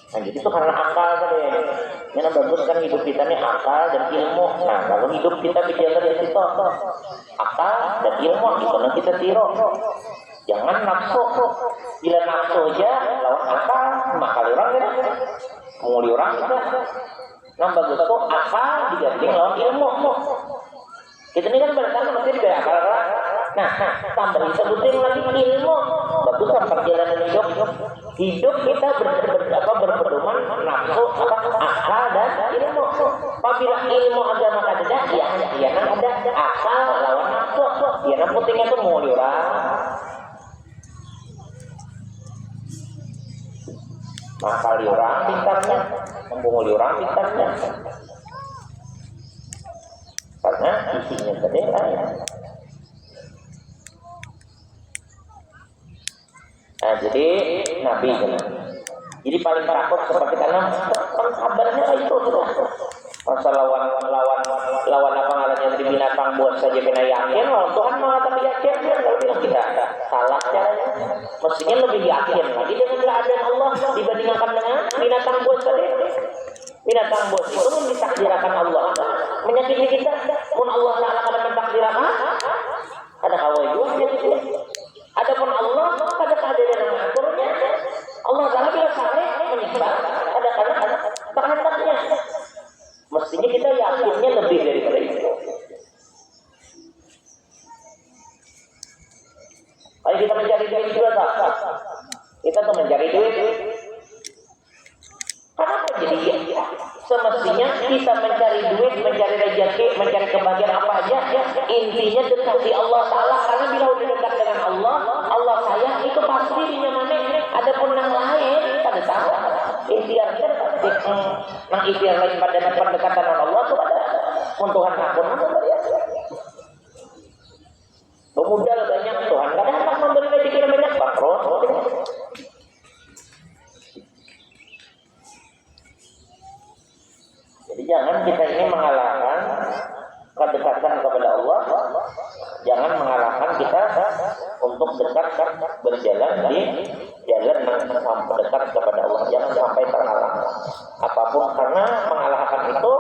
[SPEAKER 1] Nah jadi itu karena akal tadi yang bagus kan hidup kita ini akal dan ilmu. Nah kalau hidup kita bicara dari situ akal dan ilmu itu nanti kita tiru. Jangan nafsu. Bila nafsu aja lawan akal maka orang ya menguli orang itu. Nah bagus itu akal diganti lawan ilmu. Kita ini kan bersama mesti diberi akal kan. Nah tambah disebutin lagi ilmu. Bagus kan perjalanan hidup kita berpedoman nafsu akal dan ilmu. Apabila ilmu agama ada ya kan ada akal lawan nafsu. Ya kan pentingnya itu menguli orang. Maka orang pintarnya Membunguli orang ikannya. Karena isinya gede lain. Nah, jadi Nabi jadi paling takut seperti karena kabarnya itu masa lawan apa ngarannya dari binatang buat saja kena yakin, kalau Tuhan malah tapi yakin kalau bilang kita salah caranya. Mestinya lebih yakin lagi dengan keadaan Allah dibandingkan dengan binatang buat saja. Binatang buat itu pun ditakdirkan Allah menyakiti kita. Pun Allah Taala kada mentakdirkan ada kawai juga menyakiti. Adapun Allah kada keadaan yang mengaturnya. Allah Taala bila sampai menyiksa ada kehendaknya. Mestinya kita yakinnya lebih daripada itu. Ayo kita mencari duit juga tak? Kita tuh mencari duit. Kenapa jadi semestinya kita mencari duit, mencari rezeki, mencari kebahagiaan apa aja, intinya dekat di Allah Taala. Karena bila udah dekat dengan Allah, Allah sayang itu pasti dinyamane. Adapun yang lain pada tahu. Ikhtiar kita nang ikhtiar lain pada pendekatan dengan Allah itu ada Tuhan ampun memudal banyak Tuhan kadang-kadang memberi rezeki banyak bangkrut. Jadi jangan kita ini mengalahkan kedekatan kepada Allah, jangan mengalahkan kita untuk dekat berjalan di jalan yang dekat kepada Allah, jangan sampai terhalang apapun, karena mengalahkan itu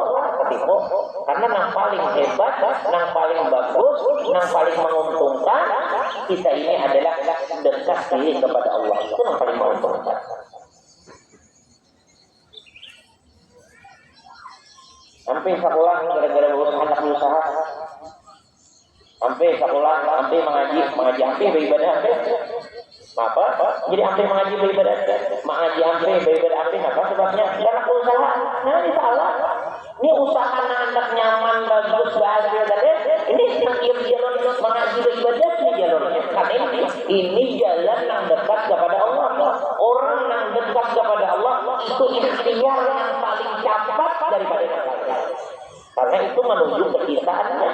[SPEAKER 1] ketipu. Karena yang paling hebat, yang paling bagus, yang paling menguntungkan kita ini adalah dekat diri kepada Allah, itu yang paling menguntungkan. Sampai sekolah gara-gara anak berusaha, sampai sekolah, sampai mengaji, sampai beribadah, apa? Jadi sampai mengaji beribadah, mengaji sampai beribadah, apa sebabnya? Karena berusaha. Nah ini salah. Ini usaha anak nyaman, bagus, bahagia, ini yang jalur mengaji beribadah ini jalurnya. Karena ini jalan yang dekat kepada Allah. Orang yang dekat kepada Allah itu ikhtiar yang paling cepat daripada yang lain. Karena itu menuju kekisahannya.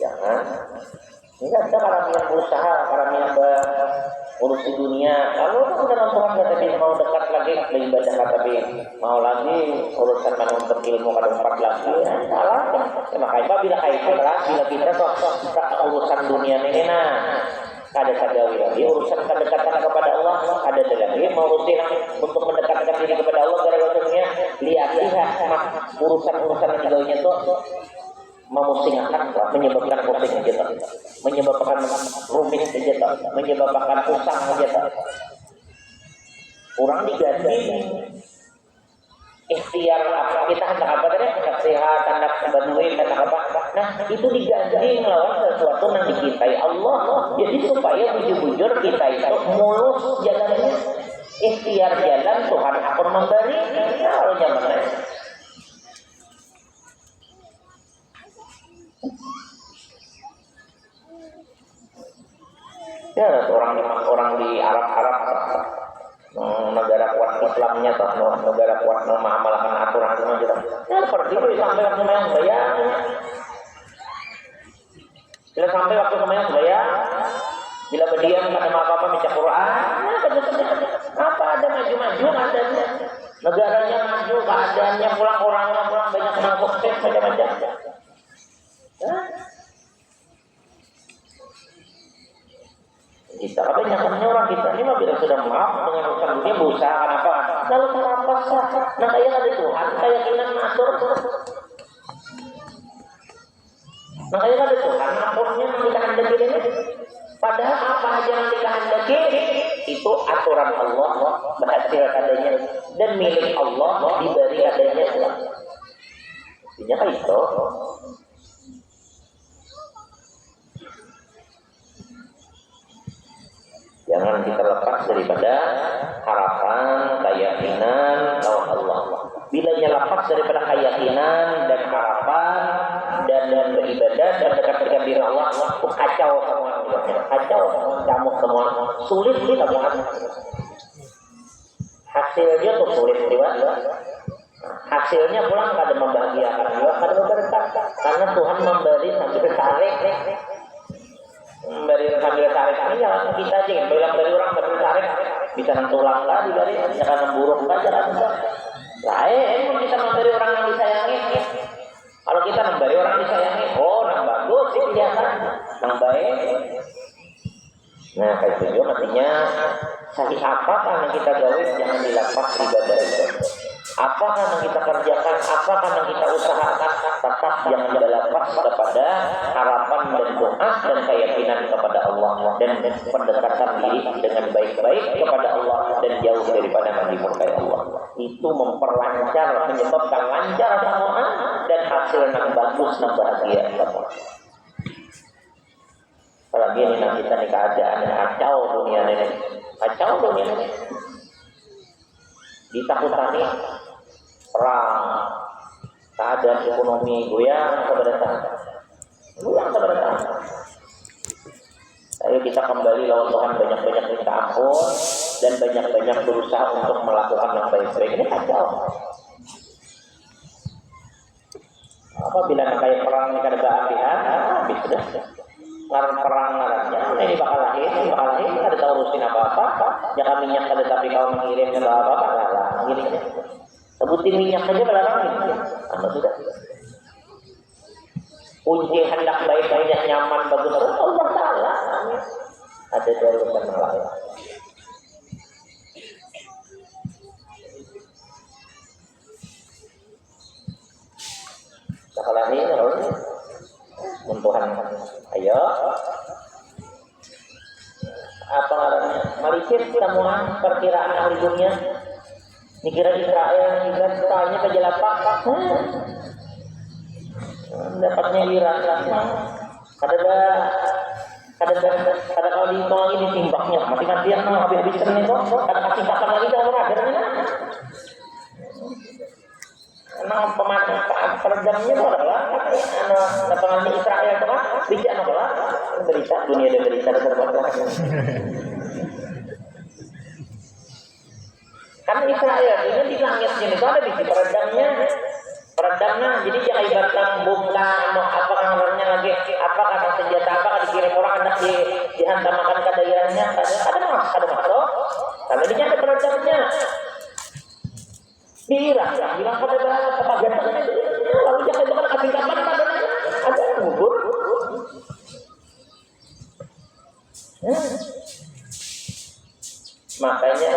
[SPEAKER 1] Jangan. Ini ada orang yang berusaha, orang yang urus di dunia. Kalau udah nonton tapi mau dekat lagi beribadah tapi mau lagi urusan menuntut ilmu kada empat lagi, salah. Makanya bila kaitan lah, bila kita tuh urusan dunia ini kada sadawi lagi urusan kedekatan kepada Allah ada lagi mau untuk mendekatkan diri kepada Allah gara-gara lihat urusan yang jauhnya tuh memusingkan, menyebabkan pusing aja, menyebabkan rumit aja, menyebabkan pusang aja. Orang diganti ikhtiar apa kita hendak apa tadi, hendak sehat, hendak bantuin, hendak apa. Nah itu diganti melawan sesuatu yang dicintai Allah. Jadi supaya bujur-bujur kita itu mulus jalannya, ikhtiar jalan Tuhan akan memberi. Kalau nyaman. Ya, orang di Arab negara kuat Islamnya atau negara kuat mengamalkan aturan gitu. Ya seperti itu sampai waktu yang bayar. Bila sampai waktu yang bayar, bila berdiam ada apa-apa baca Quran, apa ada maju-maju adanya. Negaranya maju, keadaannya pulang orangnya pulang banyak menang sukses macam-macam. Kita kebanyakannya orang kita ini bila sudah maaf dengan urusan dunia berusaha apa? Lalu cara apa sah? Nah kayak ada Tuhan, keyakinan ngatur. Nah kayak ada Tuhan, aturnya yang dikehendaki ini. Padahal apa aja yang dikehendaki itu aturan Allah berhasil adanya dan milik Allah diberi adanya. Intinya kayak itu. Jangan kita lepas daripada harapan, keyakinan, lawan Allah. Bilanya lepas daripada keyakinan dan harapan dan beribadah dan dekat dengan diri Allah, kacau semua, kacau, camuk semua, sulit semua. Hasilnya tuh sulit juga. Hasilnya pulang kada membahagiakan juga, kada berkah, karena Tuhan memberi sambil tarik, memberi sambil tarik ini ya kita aja, bilang dari orang sambil tarik bisa tulang lah diberi, jangan buruk saja lah. Lain bisa memberi orang yang disayangi. Kalau kita memberi orang disayangi, oh nang bagus sih kelihatan, nang baik. Nah kayak itu juga artinya sahih apakah yang kita gawe jangan dilepas ibadah itu. Apakah yang kita kerjakan, apakah yang kita usahakan, tetap jangan dilepas kepada harapan dan doa dan keyakinan kepada Allah dan pendekatan diri dengan baik-baik kepada Allah dan jauh daripada dimurkai Allah. Itu memperlancar, menyebabkan lancar semua dan hasil yang bagus dan bahagia semua. Apalagi ini nanti kita nih keadaan yang kacau dunia ini, kacau dunia ini. Ditakutani perang, keadaan ekonomi goyang sebenarnya. Ayo kita kembali lawan Tuhan, banyak-banyak minta ampun dan banyak-banyak berusaha untuk melakukan yang baik-baik. Ini kacau. Apabila kayak perang ini kada berhati-hati, habis sudah. Perang-perangnya ini bakal lahir, ada tahu urusin apa-apa. Jangan minyak ada tapi kau mengirim ke apa-apa, lah mengirimnya. Sebutin minyak saja belakang ini. Anda sudah. Kunci hendak baik-baiknya nyaman bagus Allah Taala. Ada dari urusan yang lain. Sekolah ini Tuhan, ayo apa namanya Malaysia semua perkiraan ahli dunia dikira Israel tanya ke jelapak dapatnya Iran kada kalau dihitung lagi ditimbaknya mati-matian habis-habisan itu kada kasih bakar lagi kalau ada nah peredamnya itu adalah lapangan Israel itu kan bisa adalah berita dunia dan berita terbang karena Israel ini di langitnya itu ada biji peredamnya jadi jangan ibaratkan buka apa kamarnya lagi apa kata senjata apa dikirim orang hendak dihantamkan ke daerahnya ada masuk karena ini ada peredamnya bilang pada kepagiatan lalu jangan bukan kasih kapan ada ngubur makanya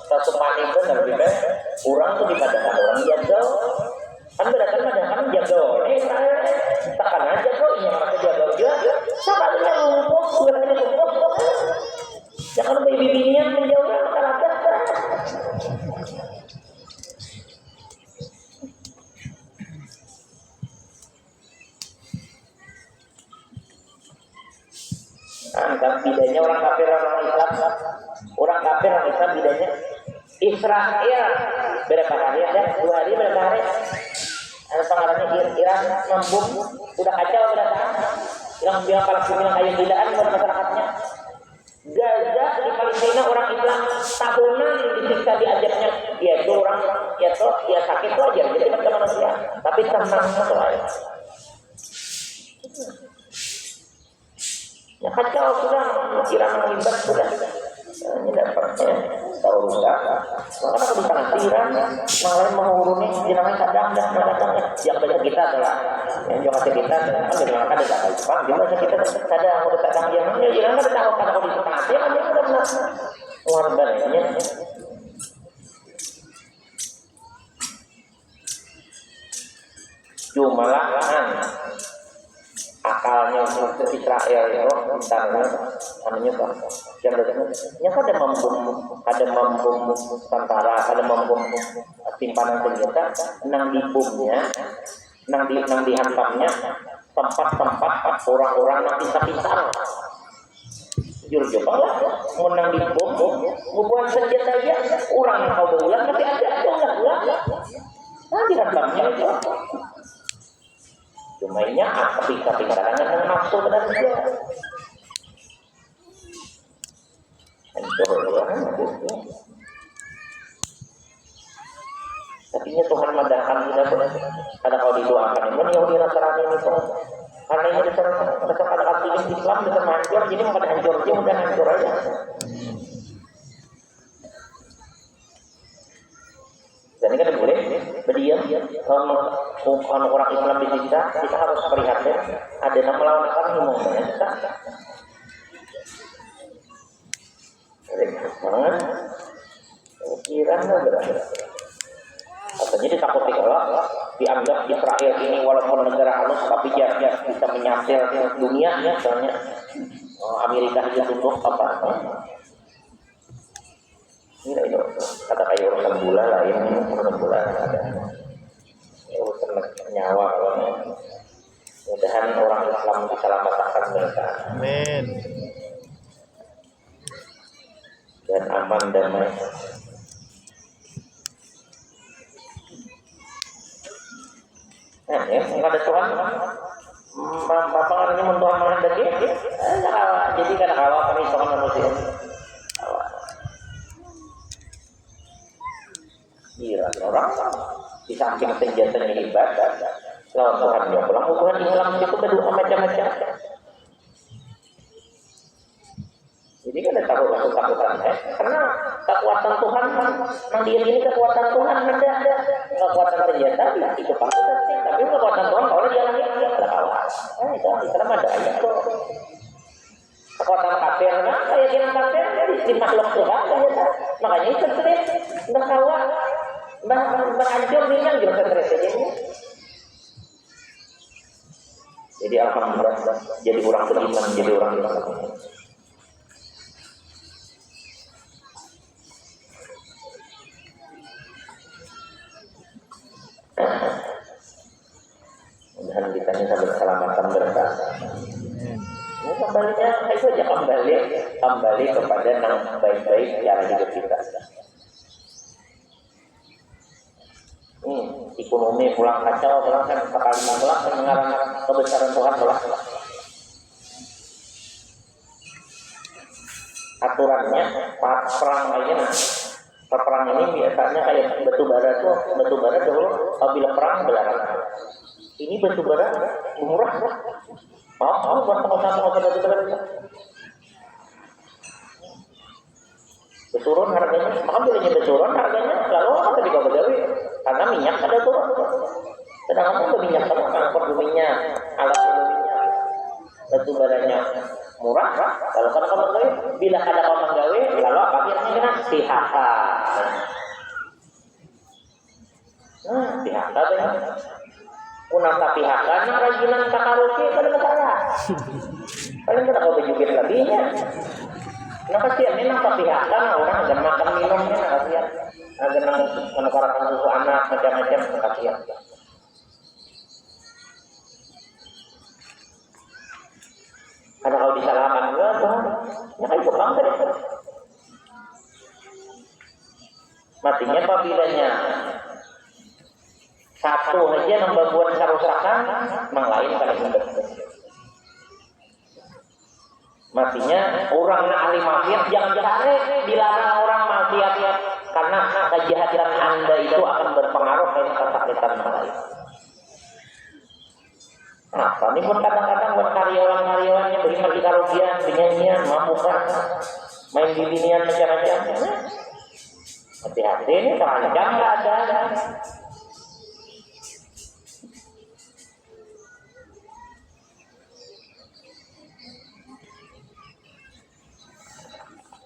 [SPEAKER 1] sasupan itu lebih baik kurang tuh dipadakan orang jago kan berarti kan jago takkan aja kok ini merasa jago juga sabarnya lumpur sudah lumpur jangan bibinya menjauhkan masyarakat kan bedanya orang kafir orang Islam bedanya Israel berapa hari ada 2 hari berapa hari ada pengaruhnya Iran membom udah kacau berapa yang bilang Palestina kayak gilaan buat masyarakatnya Gaza di Palestina orang Islam tahunan disiksa diajarnya ya itu orang ya sakit itu aja jadi macam manusia tapi tenang soalnya ya kacau sudah Iran mengibat sudah ini dapatnya tahu enggak maka aku di tangan Iran malah menghuruni jenama kadang dan kadang yang banyak kita adalah yang juga kita kan dengan ada tak Jepang dia banyak kita kadang udah kadang yang Iran kan tahu kalau di tangan dia kan dia udah pernah warbannya jumlahan akalnya untuk Israel itu misalnya namanya apa? Yang ada membom tentara, ada membom simpanan senjata, nang di bomnya, nang dihantamnya tempat-tempat orang-orang nanti pisah. Jujur coba lah, menang di bom, membuat senjata aja, orang kau berulang tapi ada ulang. Nah, dihantamnya itu. Cumanya tapi kadang-kadang nafsu benar saja. Hancur orang itu. Tapi Tuhan madahkan kita karena kalau didoakan ini yang dirasa-rasa itu karena ini besar ada aktivis Islam bisa hancur, jadi bukan hancur, dia udah hancur aja. Dan ini kan boleh berdiam kalau orang Islam disiksa, kita harus prihatin. Ada yang melawan kami ngomongnya kita. Jangan pikiran berada. Katanya ditakuti Allah, dianggap Israel ini walaupun negara halus tapi dia bisa menyasar dunia, ya, soalnya Amerika itu tunduk apa? Ini kata kayak urusan bola lain, urusan bola ada urusan nyawa kalau mudahan orang Islam diselamatkan mereka.
[SPEAKER 2] Amin.
[SPEAKER 1] Dan aman damai. Nah, ya, nggak ada Tuhan. Bapak orangnya mentuhan menghendaki, jadi kadang kalah kami soal manusia. Kira orang di samping senjatanya ibadah, lawan Tuhan yang pulang hubungan Islam itu kedua macam-macam. Jadi kan ada takutan, karena kekuatan Tuhan kan, mandiri ini kekuatan Tuhan ada kekuatan senjata itu pasti, tapi kekuatan Tuhan kalau dia lagi ada kalah. Itu Islam ada itu. Kekuatan kafirnya keyakinan kafir di makhluk Tuhan, makanya itu sering berkawan, berhancur dengan juga stres ini. Jadi alhamdulillah jadi orang beriman, jadi orang Islam. Mudah-mudahan kita ini sampai keselamatan berkah. Kembalinya itu aja kembali kepada yang baik-baik cara hidup kita. Ekonomi pulang kacau, pulang kan sekali pulang kan mengarang kebesaran Tuhan pulang. Aturannya perang aja. Perang ini biasanya kayak batu bara dulu apabila perang dilarang. Ini batu bara murah. Buat batu bara. Turun harganya, maka bilangnya turun harganya, lalu apa tadi kau beli? Karena minyak ada turun. Sedangkan itu minyak sama transport minyak, alat minyak, batu baranya murah. Lalu kalau kamu beli, bila ada kau menggawe, lalu apa biasanya kena PHK. PHK tu ya. Punata PHK, nak rajinan karaoke pada negara. Paling tidak kau berjubir lebihnya. Nah kasihan ini nampak PHK, orang agar makan minumnya kasihan, agar menukarakan susu anak macam-macam kasihan. Karena kalau disalahkan juga Tuhan, ya kan itu bangsa deh. Matinya apabila satu aja membuat kerusakan, yang lain kali hidup. Matinya orang ahli maksiat jangan cari, dilarang orang maksiat karena kejahatan Anda itu akan berpengaruh pada kesakitan orang lain. Nah, ini pun kadang-kadang buat karyawan-karyawannya beriman di karaokean, penyanyian, mabukan, main di binian macam-macam. Hati-hati ini terancam nggak ada.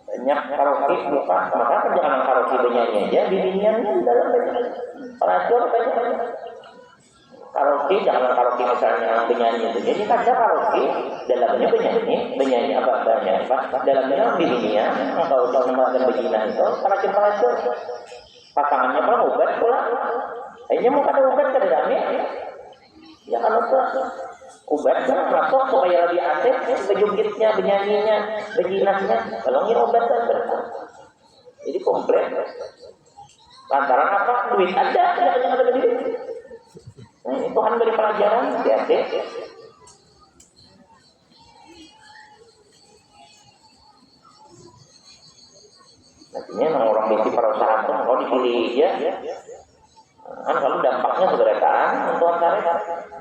[SPEAKER 1] Banyak karaoke buka, maka jangan karaoke penyanyi aja, di biniannya di dalam banyak. Pelacur banyak. Karaoke jangan karaoke misalnya penyanyi itu. Jadi ada karaoke dalamnya penyanyi apa banyak apa dalamnya di binian atau melakukan beginan itu pelacur pasangannya pula obat pula. Akhirnya mau ada obat ke dalamnya. Ya kalau tuh obat kan masuk supaya lebih asik, bejungkitnya, benyanyinya, bejinasnya, tolongin obat kan berkah. Jadi komplain. Lantaran apa? duit ada yang ada di sini. Nah, itu kan dari pelajaran ya, Artinya orang bisi perusahaan itu kalau dipilih ya, kan kalau dampaknya segera kan untuk